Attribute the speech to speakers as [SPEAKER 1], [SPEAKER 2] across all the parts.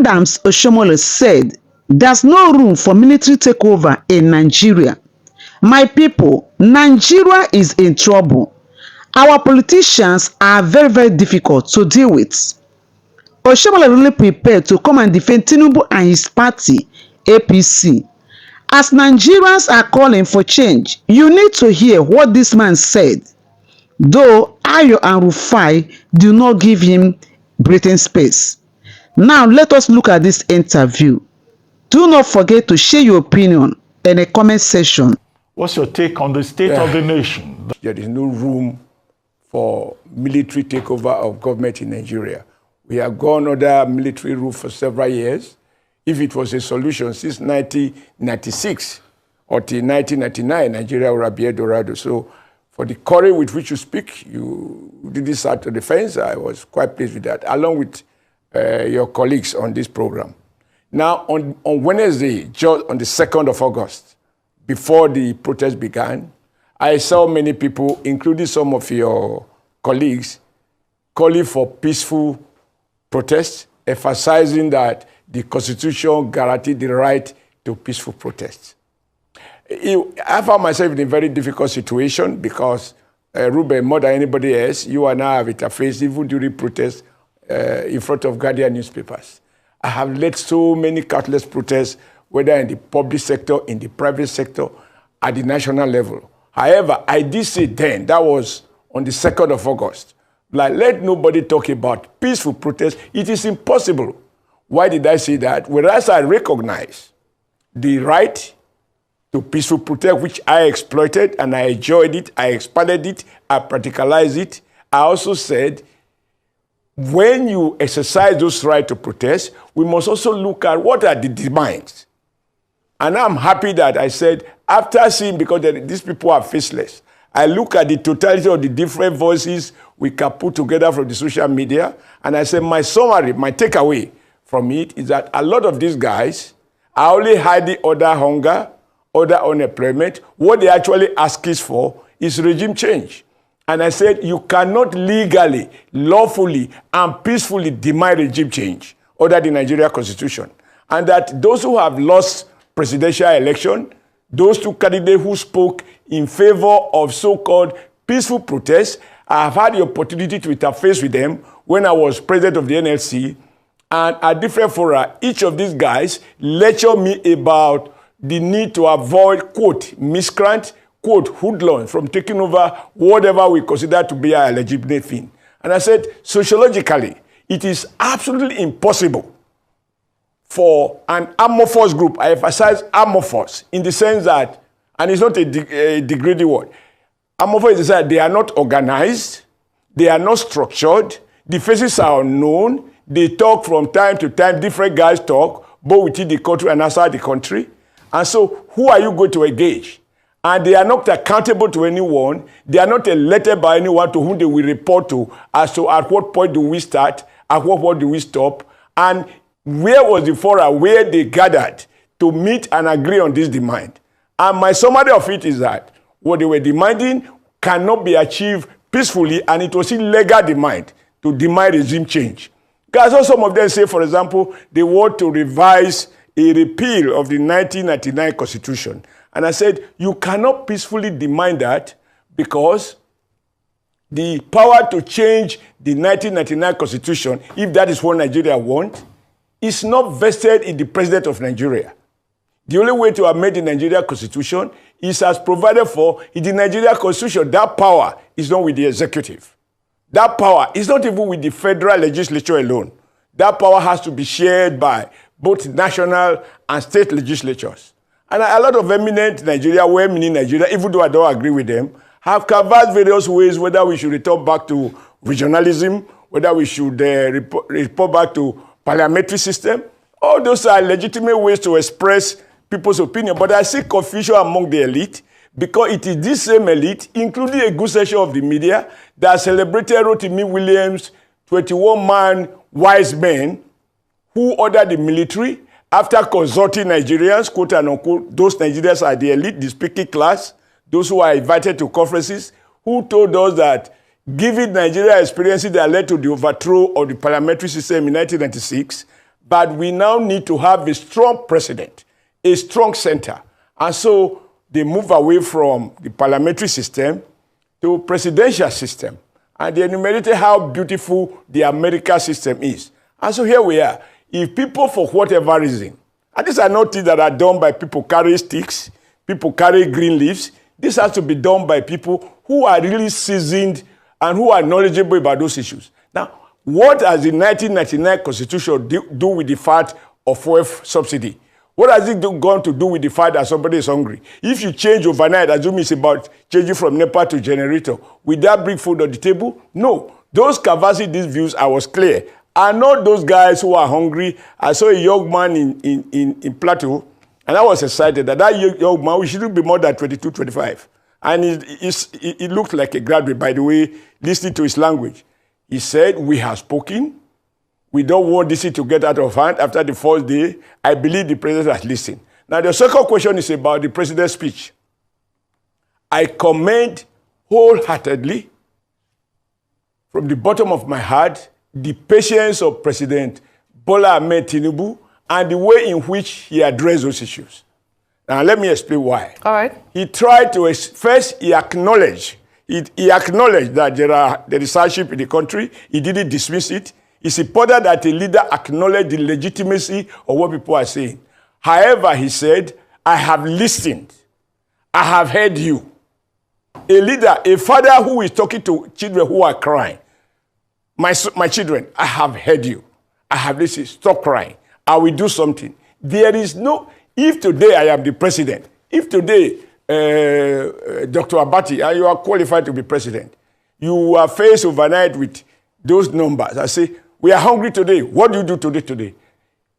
[SPEAKER 1] Adams Oshomole said, "There's no room for military takeover in Nigeria. My people, Nigeria is in trouble. Our politicians are very, very difficult to deal with." Oshomole really prepared to come and defend Tinubu and his party, APC. As Nigerians are calling for change, you need to hear what this man said. Though Ayo and Rufai do not give him breathing space. Now let us look at this interview. Do not forget to share your opinion in the comment section.
[SPEAKER 2] What's your take on the state of the nation?
[SPEAKER 3] There is no room for military takeover of government in Nigeria. We have gone under military rule for several years. If it was a solution since 1996 or till 1999, Nigeria would have been Eldorado. So for the courage with which you speak, you did this out of defense. I was quite pleased with that, along with your colleagues on this program. Now, on Wednesday, just on the 2nd of August, before the protest began, I saw many people, including some of your colleagues, calling for peaceful protests, emphasizing that the Constitution guaranteed the right to peaceful protests. I found myself in a very difficult situation because, Ruben, more than anybody else, you and I have interfaced even during protests in front of Guardian newspapers. I have led so many countless protests, whether in the public sector, in the private sector, at the national level. However, I did say then, that was on the 2nd of August, like, let nobody talk about peaceful protest. It is impossible. Why did I say that? Whereas I recognize the right to peaceful protest, which I exploited and I enjoyed it, I expanded it, I practicalized it. I also said, when you exercise those rights to protest, we must also look at what are the demands. And I'm happy that I said, after seeing, because these people are faceless, I look at the totality of the different voices we can put together from the social media, and I say my summary, my takeaway from it is that a lot of these guys are only hiding other hunger, other unemployment. What they actually ask is for is regime change. And I said, you cannot legally, lawfully, and peacefully demand regime change under the Nigeria Constitution. And that those who have lost presidential election, those two candidates who spoke in favor of so-called peaceful protests, I have had the opportunity to interface with them when I was president of the NLC. And at different fora, each of these guys lectured me about the need to avoid, quote, miscreant, quote, hoodlum from taking over whatever we consider to be a legitimate thing. And I said, sociologically, it is absolutely impossible for an amorphous group, I emphasize amorphous, in the sense that, and it's not a degrading word, amorphous is that they are not organized, they are not structured, the faces are unknown, they talk from time to time, different guys talk, both within the country and outside the country. And so, who are you going to engage? And they are not accountable to anyone. They are not elected by anyone to whom they will report to as to at what point do we start, at what point do we stop, and where was the forum where they gathered to meet and agree on this demand. And my summary of it is that what they were demanding cannot be achieved peacefully, and it was illegal demand to demand regime change. Because also some of them say, for example, they want to revise a repeal of the 1999 Constitution. And I said, you cannot peacefully demand that because the power to change the 1999 Constitution, if that is what Nigeria wants, is not vested in the President of Nigeria. The only way to amend the Nigeria Constitution is as provided for in the Nigeria Constitution. That power is not with the executive. That power is not even with the federal legislature alone. That power has to be shared by both national and state legislatures. And a lot of eminent Nigeria, well-meaning Nigeria, even though I don't agree with them, have canvassed various ways whether we should return back to regionalism, whether we should report back to parliamentary system. All those are legitimate ways to express people's opinion. But I see confusion among the elite because it is this same elite, including a good section of the media, that celebrated Rotimi Williams, 21-man wise men, who ordered the military after consulting Nigerians, quote and unquote, those Nigerians are the elite, the speaking class, those who are invited to conferences, who told us that given Nigeria experiences that led to the overthrow of the parliamentary system in 1996, But we now need to have a strong president, a strong center. And so they move away from the parliamentary system to presidential system. And they enumerated how beautiful the American system is. And so here we are. If people, for whatever reason, and these are not things that are done by people carrying sticks, people carry green leaves. This has to be done by people who are really seasoned and who are knowledgeable about those issues. Now, what has the 1999 Constitution do with the fact of fuel subsidy? What has it going to do with the fact that somebody is hungry? If you change overnight, assuming it's about changing from NEPA to generator, will that bring food on the table? No. Those canvassing these views, I was clear, are not those guys who are hungry. I saw a young man in Plateau, and I was excited that young man, we shouldn't be more than 22, 25. And he looked like a graduate, by the way, listening to his language. He said, we have spoken. We don't want this to get out of hand after the first day. I believe the president has listened. Now, the second question is about the president's speech. I commend wholeheartedly, from the bottom of my heart, the patience of President Bola Ahmed Tinubu and the way in which he addressed those issues. Now, let me explain why.
[SPEAKER 4] All right.
[SPEAKER 3] He tried to, first, he acknowledged that there is hardship in the country. He didn't dismiss it. It's important that a leader acknowledge the legitimacy of what people are saying. However, he said, I have listened. I have heard you. A leader, a father who is talking to children who are crying. My children, I have heard you. I have listened. Stop crying. I will do something. There is no, if today I am the president, if today, Dr. Abati, you are qualified to be president, you are faced overnight with those numbers. I say, we are hungry today. What do you do today?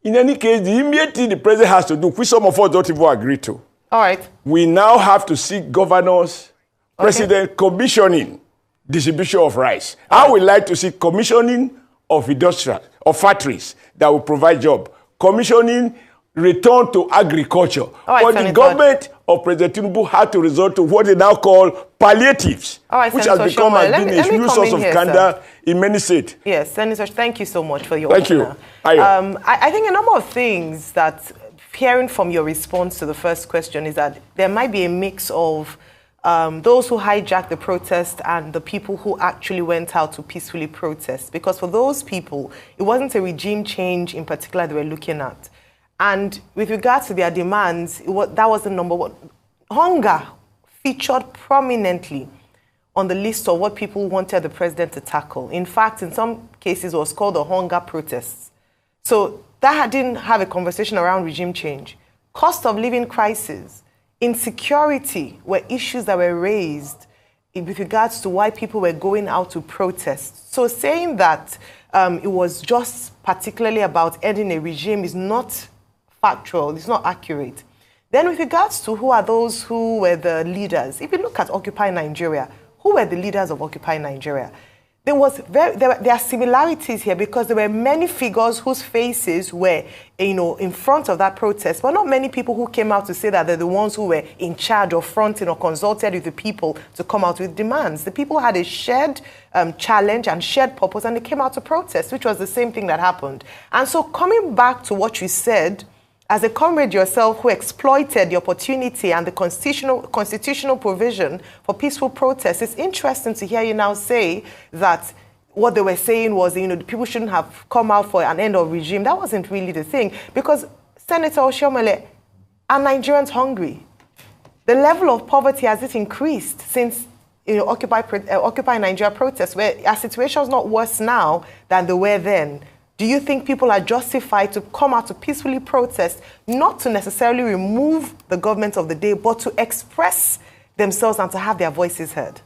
[SPEAKER 3] In any case, the immediate thing the president has to do, which some of us don't even agree to.
[SPEAKER 4] All right.
[SPEAKER 3] We now have to seek governors, president commissioning distribution of rice. I would like to see commissioning of industrial, of factories that will provide job. Commissioning return to agriculture. But the government of President Tinubu had to resort to what they now call palliatives, which has become a huge source of scandal in many states.
[SPEAKER 4] Yes, Senator, thank you so much for your
[SPEAKER 3] Thank you.
[SPEAKER 4] I think a number of things that, hearing from your response to the first question, is that there might be a mix of those who hijacked the protest and the people who actually went out to peacefully protest. Because for those people, it wasn't a regime change in particular they were looking at. And with regards to their demands, that was the number one. Hunger featured prominently on the list of what people wanted the president to tackle. In fact, in some cases, it was called the hunger protests. So that didn't have a conversation around regime change. Cost of living crisis, insecurity were issues that were raised with regards to why people were going out to protest. So saying that it was just particularly about ending a regime is not factual, it's not accurate. Then with regards to who are those who were the leaders, if you look at Occupy Nigeria, who were the leaders of Occupy Nigeria? There are similarities here because there were many figures whose faces were, in front of that protest, but not many people who came out to say that they're the ones who were in charge of fronting or consulted with the people to come out with demands. The people had a shared challenge and shared purpose, and they came out to protest, which was the same thing that happened. And so coming back to what you said, as a comrade yourself who exploited the opportunity and the constitutional provision for peaceful protests, it's interesting to hear you now say that what they were saying was, people shouldn't have come out for an end of regime. That wasn't really the thing. Because, Senator Oshomole, are Nigerians hungry? The level of poverty, has it increased since Occupy Nigeria protests, where our situation is not worse now than they were then? Do you think people are justified to come out to peacefully protest, not to necessarily remove the government of the day, but to express themselves and to have their voices heard?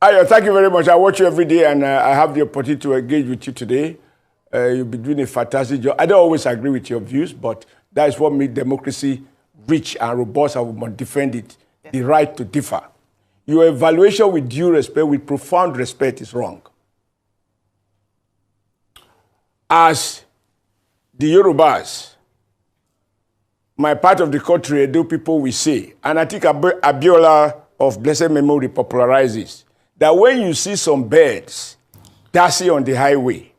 [SPEAKER 3] Ayo, thank you very much. I watch you every day, and I have the opportunity to engage with you today. You've been doing a fantastic job. I don't always agree with your views, but that is what makes democracy rich and robust, and we must defend it, the right to differ. Your evaluation with due respect, with profound respect, is wrong. As the Yorubas, my part of the country, Edo people will say, and I think Abiola of blessed memory popularizes, that when you see some birds dancing on the highway,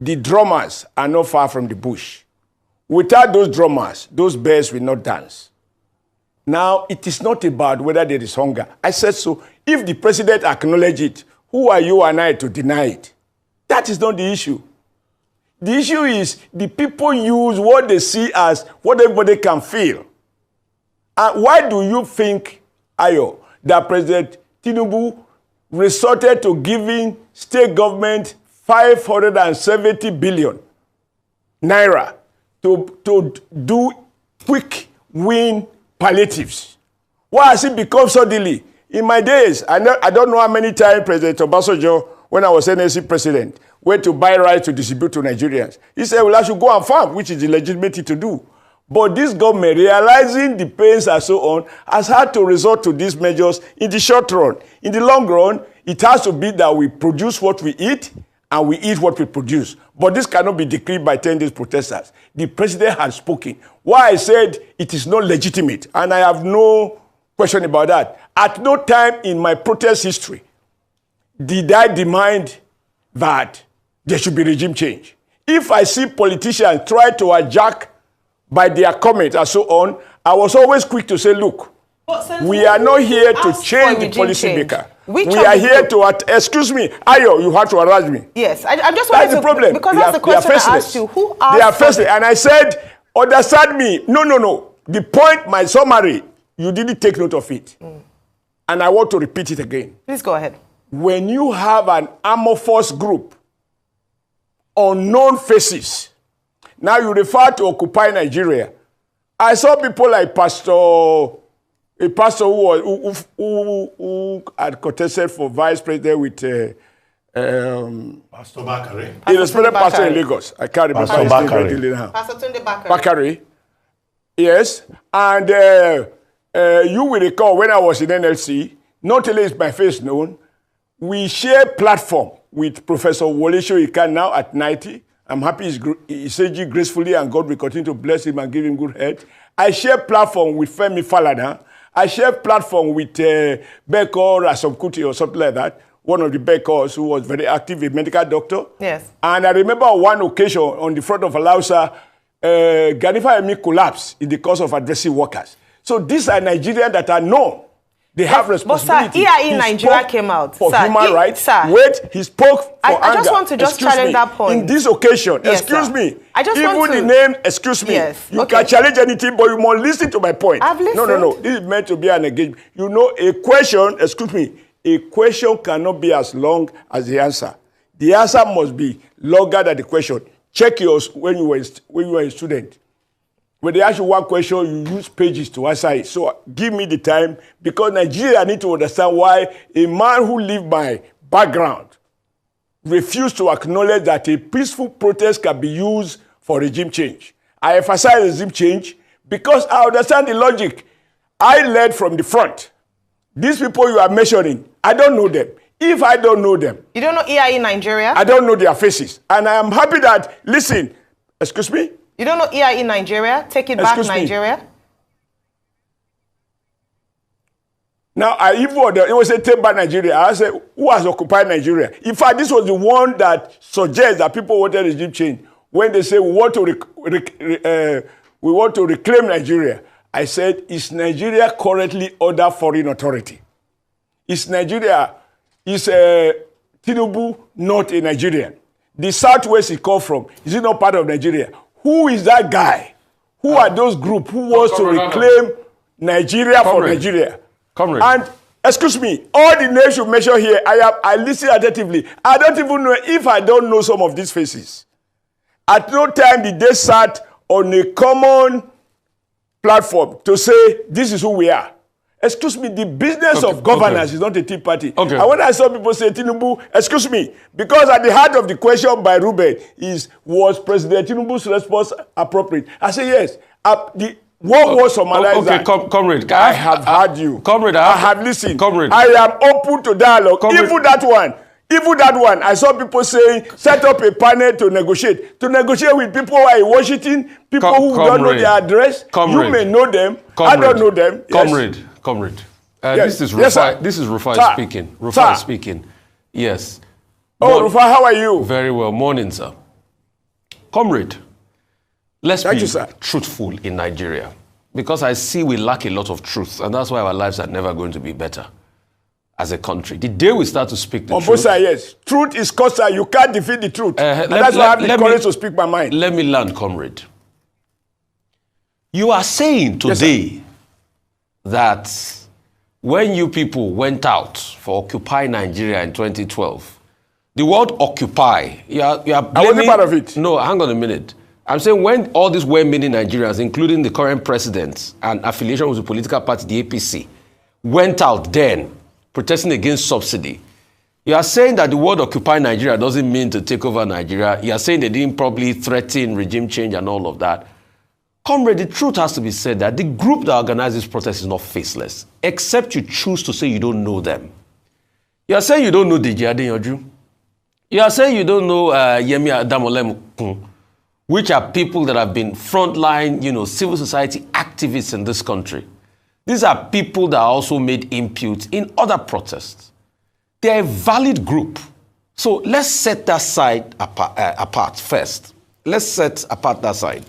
[SPEAKER 3] the drummers are not far from the bush. Without those drummers, those bears will not dance. Now, it is not about whether there is hunger. I said so. If the president acknowledges it, who are you and I to deny it? That is not the issue. The issue is the people use what they see as what everybody can feel. And why do you think, Ayo, that President Tinubu resorted to giving state government 570 billion naira to do quick win palliatives? Why has it become suddenly? In my days, I don't know how many times President Obasanjo, when I was NSC president, went to buy rice to distribute to Nigerians. He said, well, I should go and farm, which is the legitimate thing to do. But this government, realizing the pains and so on, has had to resort to these measures in the short run. In the long run, it has to be that we produce what we eat and we eat what we produce. But this cannot be decreed by 10 days protesters. The president has spoken. Why I said it is not legitimate, and I have no question about that. At no time in my protest history did I demand that there should be regime change. If I see politicians try to hijack by their comments and so on, I was always quick to say, look, we are not here to change the policymaker. We are here to, excuse me, Ayo, you have to harass me.
[SPEAKER 4] Yes, I just
[SPEAKER 3] wanted to,
[SPEAKER 4] the problem. Because that's the question I asked you. Who asked?
[SPEAKER 3] They are faceless. And I said, understand me. No. The point, my summary, you didn't take note of it. And I want to repeat it again.
[SPEAKER 4] Please go ahead.
[SPEAKER 3] When you have an amorphous group, unknown faces, now you refer to Occupy Nigeria. I saw people like a pastor who had contested for vice president with
[SPEAKER 2] Pastor Bakare.
[SPEAKER 3] He respected pastor in Lagos. I can't remember his name readily now.
[SPEAKER 4] Pastor Tunde Bakare.
[SPEAKER 3] Bakare. Yes. And you will recall when I was in NLC, not only is my face known, we share platform with Professor Wole Soyinka now at 90. I'm happy he's aging gracefully and God will continue to bless him and give him good health. I share platform with Femi Falana. I share platform with Beko Rasomkuti or something like that. One of the Bekos who was very active, a medical doctor.
[SPEAKER 4] Yes.
[SPEAKER 3] And I remember on one occasion on the front of Alausa, Ganifa Emi collapsed in the course of addressing workers. So these are Nigerians that are known. They have responsibility.
[SPEAKER 4] But sir, EIE Nigeria came out.
[SPEAKER 3] For
[SPEAKER 4] sir,
[SPEAKER 3] human rights.
[SPEAKER 4] Sir,
[SPEAKER 3] wait, he spoke for anger.
[SPEAKER 4] I just want to challenge that point.
[SPEAKER 3] In this occasion,
[SPEAKER 4] yes,
[SPEAKER 3] excuse
[SPEAKER 4] sir.
[SPEAKER 3] me.
[SPEAKER 4] I just
[SPEAKER 3] even
[SPEAKER 4] want to...
[SPEAKER 3] the name, excuse me.
[SPEAKER 4] Yes.
[SPEAKER 3] You can challenge anything, but you must listen to my point.
[SPEAKER 4] I've listened.
[SPEAKER 3] No. This is meant to be an engagement. You know, a question, excuse me, a question cannot be as long as the answer. The answer must be longer than the question. Check yours when you were a student. When they ask you one question, you use pages to answer it. So give me the time, because Nigeria need to understand why a man who lived my background refused to acknowledge that a peaceful protest can be used for regime change. I emphasize regime change because I understand the logic. I led from the front. These people you are mentioning, I don't know them. If I don't know them...
[SPEAKER 4] You don't know EIE Nigeria?
[SPEAKER 3] I don't know their faces. And I am happy that, listen, excuse me?
[SPEAKER 4] You don't know EIE Nigeria? Take it back, Nigeria?
[SPEAKER 3] Now, it was a take back Nigeria. I said, who has occupied Nigeria? In fact, this was the one that suggests that people wanted regime change. When they say, we want to reclaim Nigeria. I said, is Nigeria currently under foreign authority? Is Tinubu not a Nigerian? The Southwest he come from, is it not part of Nigeria? Who is that guy? Who are those groups who wants to reclaim Nigeria for Nigeria? And excuse me, all the names you mention here, I listen attentively. I don't even know if I don't know some of these faces. At no time did they sat on a common platform to say, this is who we are. Excuse me, the business of governance is not a tea party. And when I saw people say Tinubu, excuse me, because at the heart of the question by Ruben is, was President Tinubu's response appropriate? I say yes. What was summarized?
[SPEAKER 5] Okay, comrade.
[SPEAKER 3] I have heard you.
[SPEAKER 5] Comrade,
[SPEAKER 3] I have listened.
[SPEAKER 5] Comrade.
[SPEAKER 3] I am open to dialogue. Comrade. Even that one, I saw people saying, set up a panel to negotiate. To negotiate with people who are in Washington, people who don't know their address. You may know them. I don't know them.
[SPEAKER 5] Comrade.
[SPEAKER 3] Yes.
[SPEAKER 5] This is Rufai speaking. Rufai speaking. Yes.
[SPEAKER 3] Oh, Rufai, how are you?
[SPEAKER 5] Very well. Morning, sir. Comrade, let's
[SPEAKER 3] Thank
[SPEAKER 5] be
[SPEAKER 3] you, sir.
[SPEAKER 5] truthful in Nigeria, because I see we lack a lot of truth, and that's why our lives are never going to be better as a country. The day we start to speak the
[SPEAKER 3] On
[SPEAKER 5] truth...
[SPEAKER 3] both sides, yes. Truth is constant. You can't defeat the truth. And that's why I have the courage to speak my mind.
[SPEAKER 5] Let me land, comrade. You are saying today that when you people went out for Occupy Nigeria in 2012, the word occupy, you are blaming...
[SPEAKER 3] I wasn't part of it.
[SPEAKER 5] No, hang on a minute. I'm saying when all these well-meaning Nigerians, including the current president and affiliation with the political party, the APC, went out then protesting against subsidy, you are saying that the word occupy Nigeria doesn't mean to take over Nigeria. You are saying they didn't probably threaten regime change and all of that. Comrade, the truth has to be said that the group that organized this protest is not faceless, except you choose to say you don't know them. You are saying you don't know Deji Adeyanju. You are saying you don't know Yemi Adamolem, which are people that have been frontline, civil society activists in this country. These are people that also made input in other protests. They are a valid group. So let's set that side apart first. Let's set apart that side.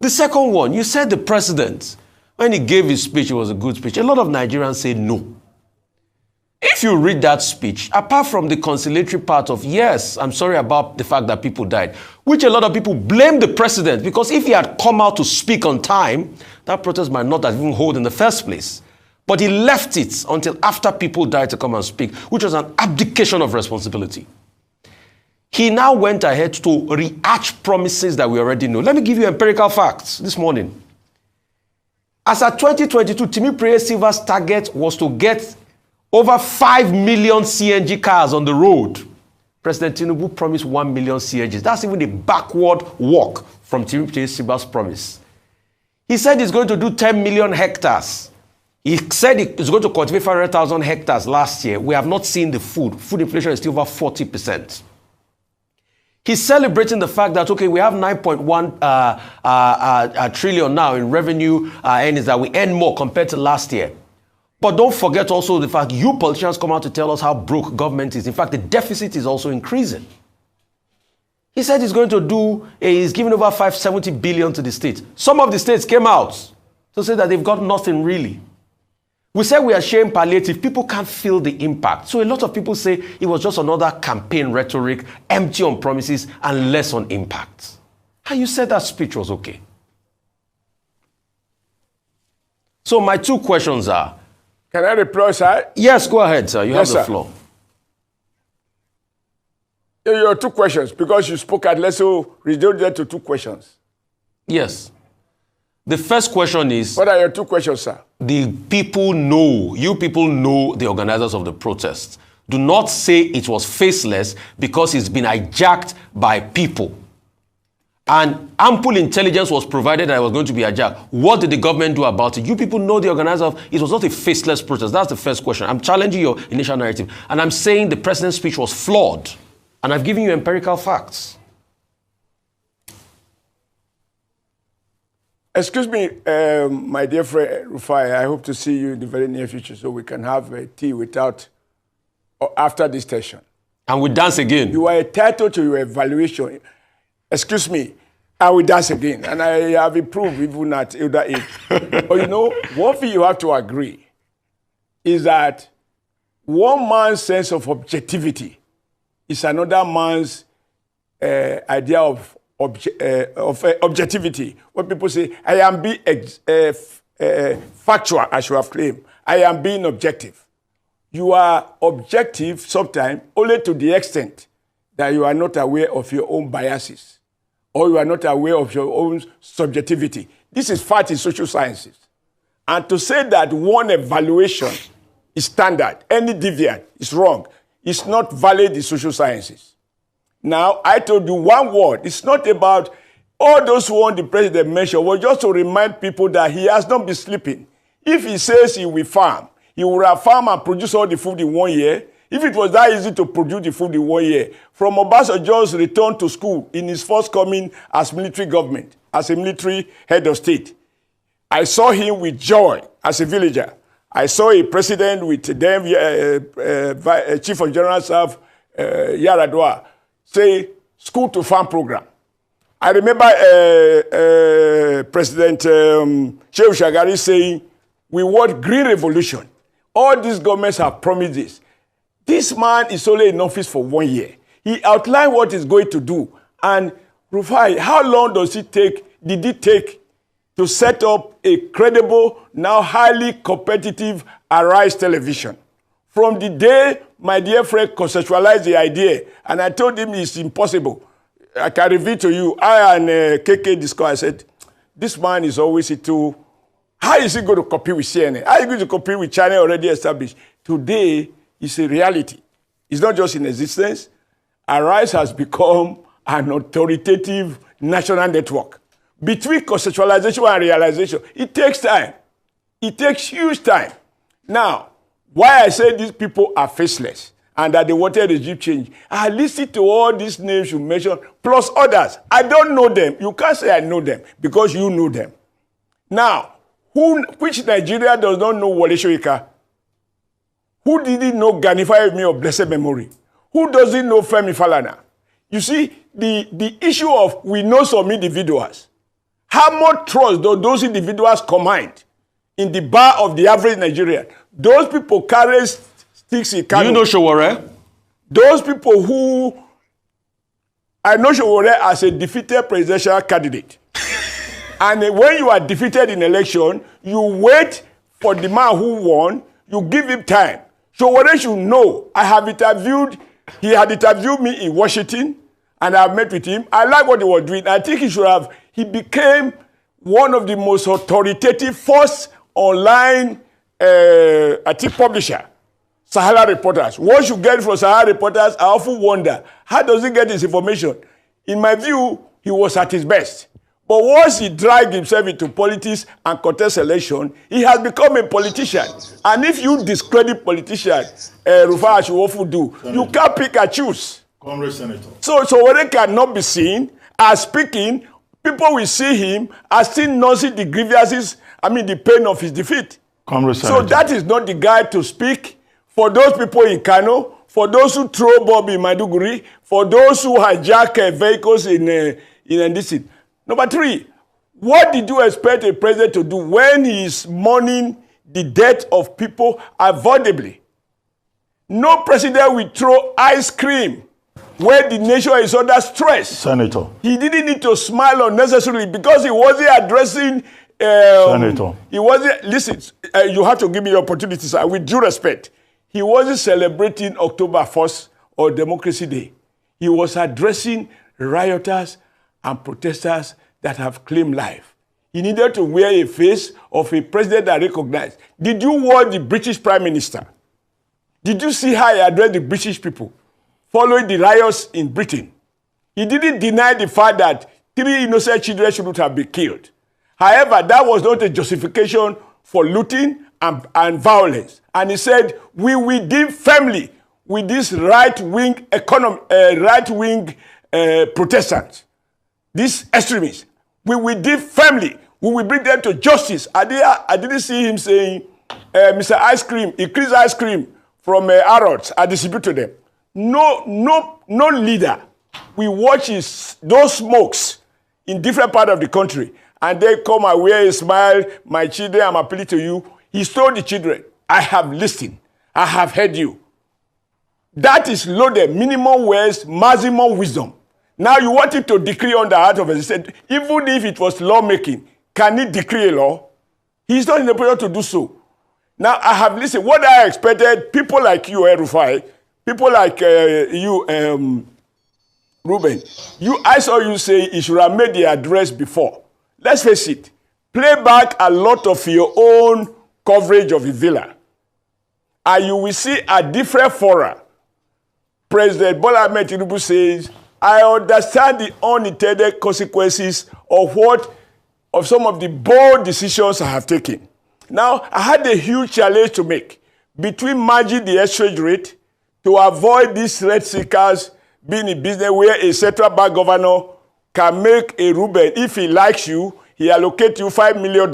[SPEAKER 5] The second one, you said the president, when he gave his speech, it was a good speech. A lot of Nigerians say no. If you read that speech, apart from the conciliatory part of, yes, I'm sorry about the fact that people died, which a lot of people blame the president, because if he had come out to speak on time, that protest might not have even held in the first place. But he left it until after people died to come and speak, which was an abdication of responsibility. He now went ahead to rehash promises that we already know. Let me give you empirical facts this morning. As at 2022, Timi Silva's target was to get over 5 million CNG cars on the road. President Tinubu promised 1 million CNGs. That's even a backward walk from Timi Silva's promise. He said he's going to do 10 million hectares. He said he's going to cultivate 500,000 hectares last year. We have not seen the food. Food inflation is still over 40%. He's celebrating the fact that, okay, we have 9.1 trillion now in revenue earnings, that we earn more compared to last year. But don't forget also the fact you politicians come out to tell us how broke government is. In fact, the deficit is also increasing. He said he's going to he's giving over 570 billion to the states. Some of the states came out to say that they've got nothing really. We said we are sharing palliative. People can't feel the impact. So a lot of people say it was just another campaign rhetoric, empty on promises and less on impact. How you said that speech was okay. So my two questions are...
[SPEAKER 3] Can I reply, sir?
[SPEAKER 5] Yes, go ahead, sir. You have the floor.
[SPEAKER 3] Your two questions, because you spoke at let's reduce that to two questions.
[SPEAKER 5] Yes. The first question is...
[SPEAKER 3] What are your two questions, sir?
[SPEAKER 5] You people know the organizers of the protest. Do not say it was faceless because it's been hijacked by people. And ample intelligence was provided that it was going to be hijacked. What did the government do about it? You people know the organizer of it was not a faceless protest. That's the first question. I'm challenging your initial narrative. And I'm saying the president's speech was flawed. And I've given you empirical facts.
[SPEAKER 3] Excuse me, my dear friend Rufai, I hope to see you in the very near future so we can have a tea after this session.
[SPEAKER 5] And we dance again.
[SPEAKER 3] You are entitled to your evaluation. Excuse me, I will dance again. And I have improved even at elder age. But one thing you have to agree is that one man's sense of objectivity is another man's idea of objectivity. When people say, I am being factual, as you have claimed, I am being objective. You are objective sometimes only to the extent that you are not aware of your own biases or you are not aware of your own subjectivity. This is fact in social sciences. And to say that one evaluation is standard, any deviant is wrong, is not valid in social sciences. Now, I told you one word. It's not about all those who want the president mentioned, was just to remind people that he has not been sleeping. If he says he will farm, he will have farm and produce all the food in 1 year. If it was that easy to produce the food in 1 year, from Obasanjo's return to school in his first coming as military government, as a military head of state, I saw him with joy as a villager. I saw a president with them, Chief of General Staff Yaradua, say school to farm program. I remember President Shehu Shagari saying, we want green revolution. All these governments have promised this. This man is only in office for 1 year. He outlined what he's going to do. And Rufai, how long did it take to set up a credible, now highly competitive Arise television? From the day my dear friend conceptualized the idea, and I told him it's impossible. I can reveal to you, I and KK discussed, I said, this man is always into, how is he going to compete with CNN? How is he going to compete with China already established? Today, it's a reality. It's not just in existence. Arise has become an authoritative national network. Between conceptualization and realization, it takes time. It takes huge time. Now, why I say these people are faceless and that they wanted regime change, I listened to all these names you mentioned, plus others. I don't know them. You can't say I know them because you know them. Now, which Nigeria does not know Wole Soyinka? Who didn't know Ganifa Emi of blessed memory? Who doesn't know Femi Falana? You see, the issue of we know some individuals. How much trust do those individuals command in the bar of the average Nigerian? Those people carry sticks in Kano.
[SPEAKER 5] You know Showore?
[SPEAKER 3] Those people who... I know Showore as a defeated presidential candidate. And when you are defeated in election, you wait for the man who won, you give him time. Showore should know. He had interviewed me in Washington, and I met with him. I like what he was doing. I think he became one of the most authoritative first online, publisher, Sahara Reporters. What you get from Sahara Reporters, I often wonder, how does he get his information? In my view, he was at his best. But once he dragged himself into politics and contest election, he has become a politician. And if you discredit politicians, Rufai, as you often do, Senator, you can't pick and choose.
[SPEAKER 2] Congress Senator.
[SPEAKER 3] So Showore cannot be seen as speaking. People will see him as still nursing the grievances, the pain of his defeat.
[SPEAKER 2] Congress
[SPEAKER 3] So
[SPEAKER 2] Senator.
[SPEAKER 3] that is not the guy to speak for those people in Kano, for those who throw bomb in Maiduguri, for those who hijack vehicles in this. Number 3, what did you expect a president to do when he is mourning the death of people avoidably? No president will throw ice cream when the nation is under stress.
[SPEAKER 2] Senator.
[SPEAKER 3] He didn't need to smile unnecessarily because he wasn't addressing...
[SPEAKER 2] Senator.
[SPEAKER 3] He wasn't... Listen, you have to give me the opportunity, sir, with due respect. He wasn't celebrating October 1st or Democracy Day. He was addressing rioters and protesters that have claimed life. He needed to wear a face of a president that recognized. Did you watch the British Prime Minister? Did you see how he addressed the British people following the riots in Britain? He didn't deny the fact that 3 innocent children shouldn't have been killed. However, that was not a justification for looting and violence. And he said, we will deal firmly with these right-wing Protestants, these extremists. We will deal firmly. We will bring them to justice. I didn't see him saying, Mr. Ice Cream, increase ice cream from Harrods. I distribute to them. No leader. We watch those smokes in different parts of the country. And they come and wear a smile. My children, I'm appealing to you. He told the children, I have listened. I have heard you. That is loaded. Minimum words, maximum wisdom. Now you want him to decree on the heart of it. He said, even if it was lawmaking, can he decree a law? He's not in a position to do so. Now I have listened. What I expected, people like you, Rufai, people like you, Ruben, I saw you say he should have made the address before. Let's face it, play back a lot of your own coverage of the villa, and you will see a different fora. President Bola Ahmed Tinubu says, I understand the unintended consequences of some of the bold decisions I have taken. Now, I had a huge challenge to make between managing the exchange rate to avoid these rent seekers being in business where a central bank governor can make a Ruben. If he likes you, he allocates you $5 million.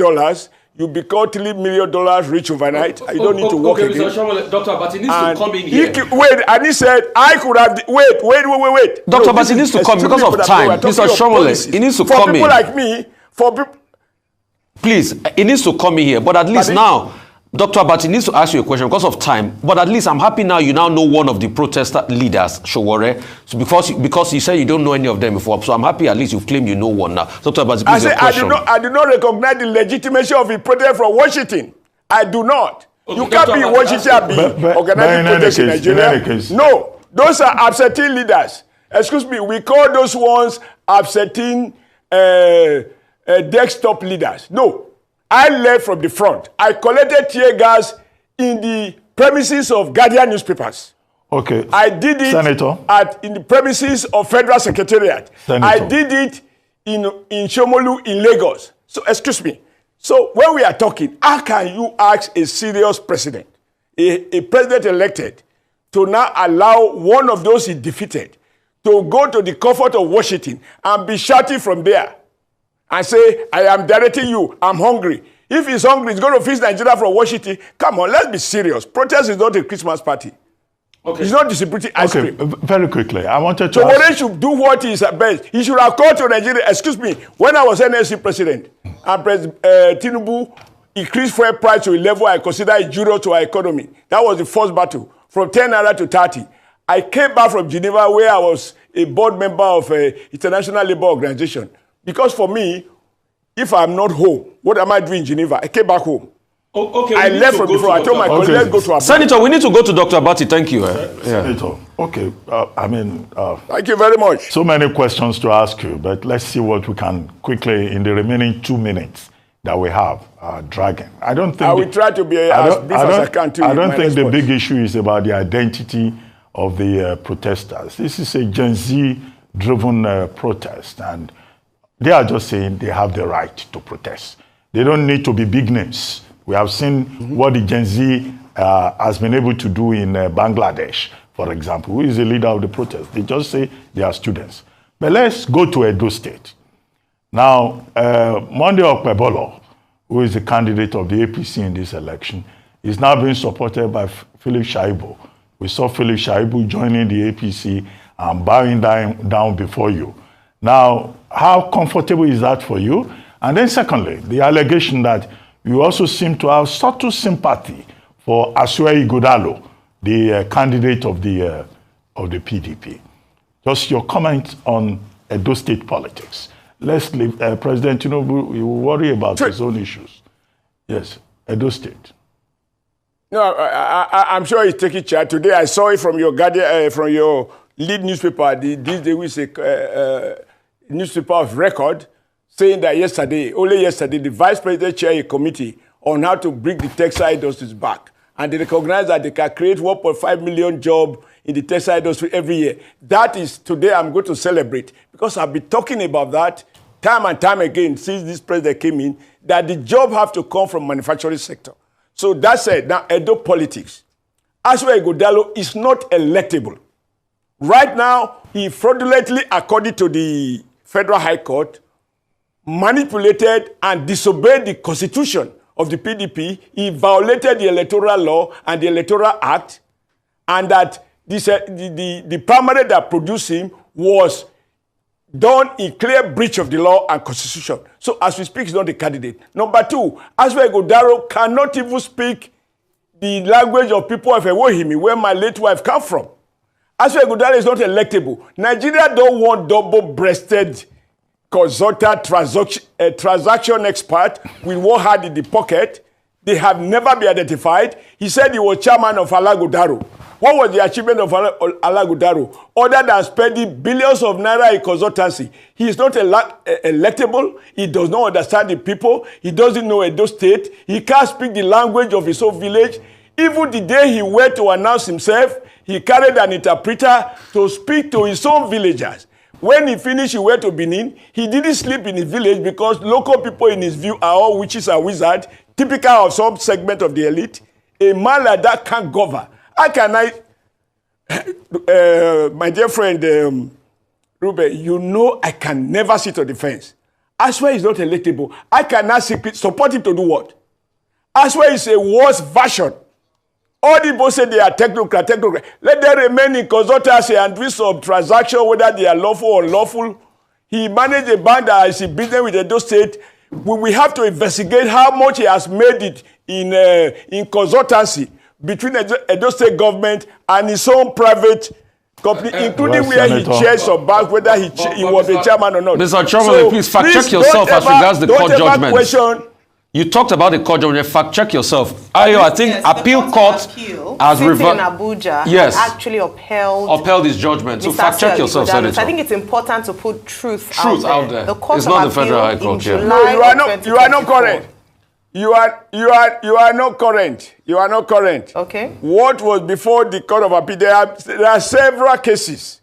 [SPEAKER 3] you become $3 million rich overnight. You don't need to work again.
[SPEAKER 5] Mr. Oshomole, Dr. Abati needs to come in here.
[SPEAKER 3] And he said, I could have... Wait.
[SPEAKER 5] Dr. Abati needs to come because of time. Mr. Oshomole, he needs to come in.
[SPEAKER 3] For people like me, for people...
[SPEAKER 5] Please, he needs to come in here. But at least now, Dr. Abati needs to ask you a question because of time. But at least I'm happy now you now know one of the protester leaders, Showore. So because you said you don't know any of them before. So I'm happy at least you've claimed you know one now. Dr. Abati, please, your question.
[SPEAKER 3] I do not recognize the legitimacy of a protest from Washington. I do not.
[SPEAKER 5] Okay,
[SPEAKER 3] you can't be in Washington and be organizing protests in Nigeria. No, those are absentee leaders. Excuse me, we call those ones absentee desktop leaders. No. I led from the front. I collected tear gas in the premises of Guardian newspapers.
[SPEAKER 2] Okay.
[SPEAKER 3] I did it
[SPEAKER 2] Senator.
[SPEAKER 3] in the premises of Federal Secretariat.
[SPEAKER 2] Senator.
[SPEAKER 3] I did it in Oshomole in Lagos. So, excuse me. So, when we are talking, how can you ask a serious president, a president elected, to now allow one of those he defeated to go to the comfort of Washington and be shouting from there? I say, I am directing you. I'm hungry. If he's hungry, he's going to fix Nigeria from Washington. Come on, let's be serious. Protest is not a Christmas party. Okay. It's not distributing ice cream.
[SPEAKER 2] Very quickly, I wanted to
[SPEAKER 3] So Showore should do what is best. He should have called to Nigeria. Excuse me, when I was NSC president, and President Tinubu increased fuel price to a level I consider injurious to our economy. That was the first battle, from 10 naira to 30. I came back from Geneva where I was a board member of International Labour Organization. Because for me, if I'm not home, what am I doing in Geneva? I came back home.
[SPEAKER 5] Okay.
[SPEAKER 3] I left from before. I told my colleagues, let's go to Abuja.
[SPEAKER 5] Senator, we need to go to Dr. Abati. Thank you.
[SPEAKER 2] Senator, okay.
[SPEAKER 3] Thank you very much.
[SPEAKER 2] So many questions to ask you, but let's see what we can quickly, in the remaining 2 minutes that we have, dragging. I don't think...
[SPEAKER 3] I will try to be as brief as I can too.
[SPEAKER 2] I don't think the big issue is about the identity of the protesters. This is a Gen Z-driven protest, and they are just saying they have the right to protest. They don't need to be big names. We have seen what the Gen Z has been able to do in Bangladesh, for example. Who is the leader of the protest? They just say they are students. But let's go to Edo State. Now, Monday Okpebolo, who is the candidate of the APC in this election, is now being supported by Philip Shaibu. We saw Philip Shaibu joining the APC and bowing down before you. Now, how comfortable is that for you? And then secondly, the allegation that you also seem to have subtle sympathy for Asuai Ighodalo, the candidate of the PDP. Just your comment on Edo State politics. Let's leave President Tinubu, you worry about his own issues. Yes, Edo State.
[SPEAKER 3] No, I'm sure he's taking charge. Today I saw it from your Guardian, from your lead newspaper, this day we say newspaper of record, saying that only yesterday, the vice president chaired a committee on how to bring the textile industries back. And they recognize that they can create 1.5 million jobs in the textile industry every year. That is, today I'm going to celebrate, because I've been talking about that time and time again since this president came in, that the job have to come from manufacturing sector. So that said, now Edo politics. Asuai Ighodalo is not electable. Right now, he fraudulently, according to the Federal High Court, manipulated and disobeyed the constitution of the PDP. He violated the electoral law and the electoral act, and that the primary that produced him was done in clear breach of the law and constitution. So as we speak, he's not a candidate. Number two, Asuai Ighodalo cannot even speak the language of people of Ewohimi, where my late wife come from. Asuai Ighodalo is not electable. Nigeria don't want double-breasted consultant transaction expert with one hand in the pocket. They have never been identified. He said he was chairman of Alagodaro. What was the achievement of Alagodaro? Other than spending billions of naira in consultancy. He is not electable. He does not understand the people. He doesn't know Edo State. He can't speak the language of his own village. Even the day he went to announce himself, he carried an interpreter to speak to his own villagers. When he finished, he went to Benin. He didn't sleep in his village because local people, in his view, are all witches and wizards, typical of some segment of the elite. A man like that can't govern. How can I, my dear friend Ruben, you know I can never sit on the fence. Asuai is not electable. I cannot support him to do what? As well is a worse version. All the people say they are technocrat. Let them remain in consultancy and do some transaction, whether they are lawful or unlawful. He managed a bank that is in business with Edo State. We have to investigate how much he has made it in consultancy between Edo State government and his own private company, including where he chairs some bank, whether he was the chairman or not.
[SPEAKER 5] Mr. Oshomole, please fact check yourself as regards the court judgment. You talked about the court judgment. Fact check yourself. I think yes, appeal court has reversed.
[SPEAKER 4] Abuja
[SPEAKER 5] yes,
[SPEAKER 4] actually upheld
[SPEAKER 5] his judgment. So fact check yourself, Senator.
[SPEAKER 4] I think it's important to put truth
[SPEAKER 5] out there.
[SPEAKER 4] The court
[SPEAKER 5] it's not the Federal High Court.
[SPEAKER 3] No, you are not correct. You are not current. You are not current.
[SPEAKER 4] Okay.
[SPEAKER 3] What was before the Court of Appeal? There are several cases,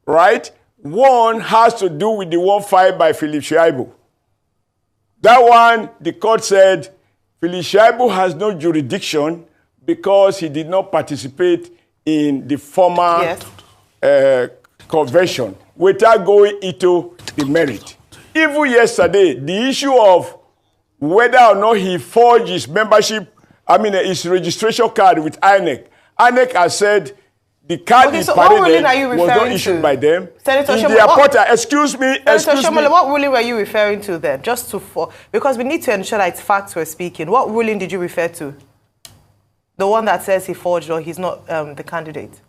[SPEAKER 3] right? One has to do with the one filed by Philip Shaibu. That one, the court said, Philip Shaibu has no jurisdiction because he did not participate in the former convention without going into the merit. Even yesterday, the issue of whether or not he forged his his registration card with INEC. INEC has said the card he paraded was not issued by them.
[SPEAKER 4] Senator
[SPEAKER 3] in their portal. Excuse me.
[SPEAKER 4] What ruling were you referring to then? Because we need to ensure that it's facts we're speaking. What ruling did you refer to? The one that says he forged or he's not the candidate?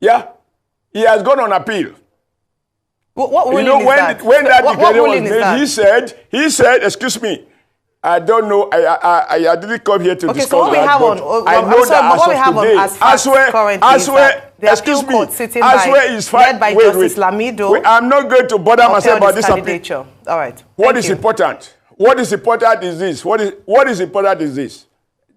[SPEAKER 3] Yeah. He has gone on appeal.
[SPEAKER 4] What ruling
[SPEAKER 3] is
[SPEAKER 4] that?
[SPEAKER 3] When that declaration was made, he said, excuse me, I don't know, I didn't come here to discuss
[SPEAKER 4] so
[SPEAKER 3] that, I know that as of today, Aswe is fine. Wait. I'm not going to bother myself about this appeal.
[SPEAKER 4] All right.
[SPEAKER 3] What is important? What is important is this. What is important is this.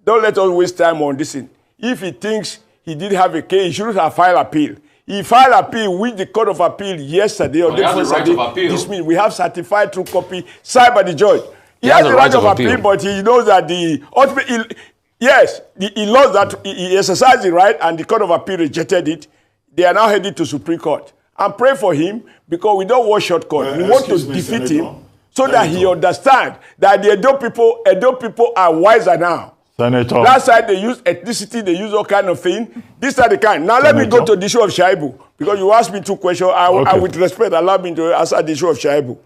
[SPEAKER 3] Don't let us waste time on this thing. If he thinks he did have a case, he shouldn't have filed appeal. He filed appeal with the Court of Appeal yesterday or this means we have certified true copy signed by the judge. He has the right of appeal, but he knows that the ultimate, he lost that, he exercised the right and the Court of Appeal rejected it. They are now headed to Supreme Court. And pray for him because we don't want shortcut. We want to defeat him so that he understands that the Edo people are wiser now.
[SPEAKER 2] Senator.
[SPEAKER 3] Last side they use ethnicity, they use all kind of thing. This are the kind. Now let me go to the issue of Shaibu. Because you asked me two questions. I with respect, allow me to answer the issue of Shaibu.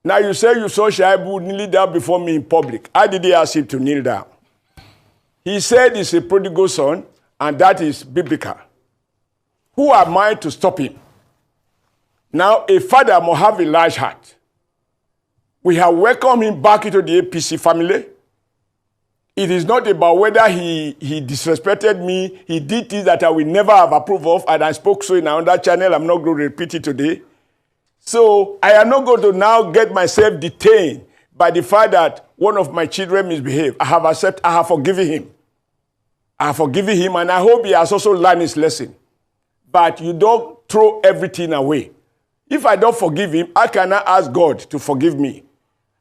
[SPEAKER 3] Now you say you saw Shaibu kneel down before me in public. I didn't ask him to kneel down. He said he's a prodigal son, and that is biblical. Who am I to stop him? Now a father must have a large heart. We have welcomed him back into the APC family. It is not about whether he disrespected me. He did things that I will never have approved of, and I spoke so in another channel. I'm not going to repeat it today. So I am not going to now get myself detained by the fact that one of my children misbehaved. I have forgiven him. I have forgiven him, and I hope he has also learned his lesson. But you don't throw everything away. If I don't forgive him, I cannot ask God to forgive me.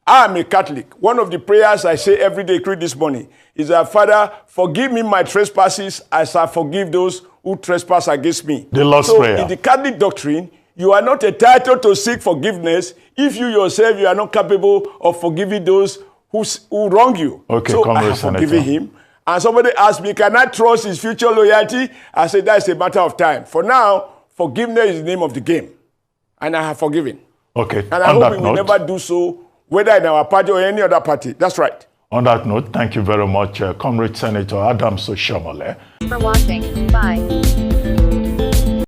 [SPEAKER 3] I am a Catholic. One of the prayers I say every day, including this morning, is that, Father, forgive me my trespasses as I forgive those who trespass against me.
[SPEAKER 2] The Lord's Prayer.
[SPEAKER 3] In the Catholic doctrine, you are not entitled to seek forgiveness if you yourself, you are not capable of forgiving those who wrong you.
[SPEAKER 2] Okay,
[SPEAKER 3] so I have forgiven him. And somebody asked me, can I trust his future loyalty? I said, that's a matter of time. For now, forgiveness is the name of the game. And I have forgiven.
[SPEAKER 2] Okay.
[SPEAKER 3] And I hope we will never do so, whether in our party or any other party. That's right.
[SPEAKER 2] On that note, thank you very much, Comrade Senator Adams Oshomole.
[SPEAKER 6] For watching. Bye.